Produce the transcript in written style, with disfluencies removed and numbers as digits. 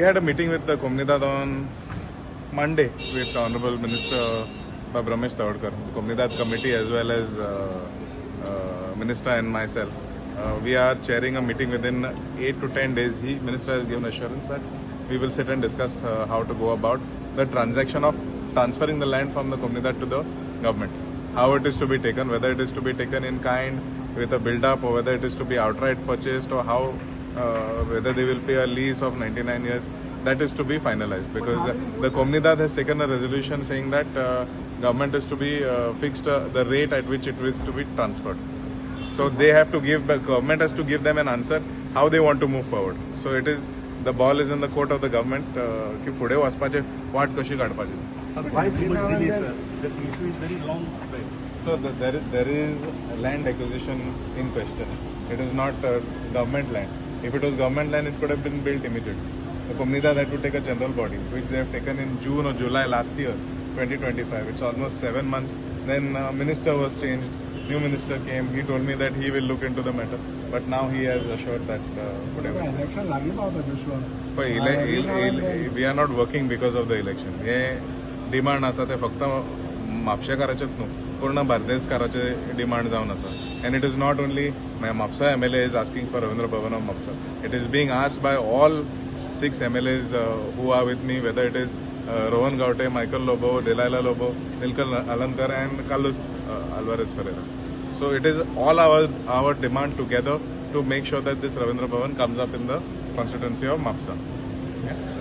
had a meeting with the Communidade on Monday with Honorable Minister Ramesh Tavadkar, the Communidade committee, as well as Minister and myself. We are chairing a meeting within 8 to 10 days. Minister has given assurance that we will sit and discuss how to go about the transaction of transferring the land from the Communidade to the government. How it is to be taken, whether it is to be taken in kind with a build-up, or whether it is to be outright purchased, or how whether they will pay a lease of 99 years. That is to be finalized, because the Communidade has taken a resolution saying that government is to be fixed the rate at which it is to be transferred. So they have to give, the government has to give them an answer how they want to move forward. So it is, the ball is in the court of the government ki fude waspache वाट कशी काडपाची. Why so much delay, sir? The issue is very long. So there is land acquisition in question. It is not government land. If it was government land, it could have been built immediately. The Communidade had to take a general body, which they have taken in June or July last year, 2025. It's almost 7 months. Then minister was changed. New minister came. He told me that he will look into the matter. But now he has assured that election we are not working because of the election. हे demand आसा ते फक्त म्हापशेकाराचेच न्हू, पूर्ण बार्देसकाराचे demand जावन आसा. And it is not only Mapsa MLA is asking for Ravindra Bhavan of Mapsa. It is being asked by all 6 MLAs who are with me, whether it is Rohan Gaute, Michael Lobo, Delilah Lobo, Nilkal Alankar and Carlos Alvarez Ferreira. So it is all our demand together to make sure that this Ravindra Bhavan comes up in the constituency of Mapsa. Yeah.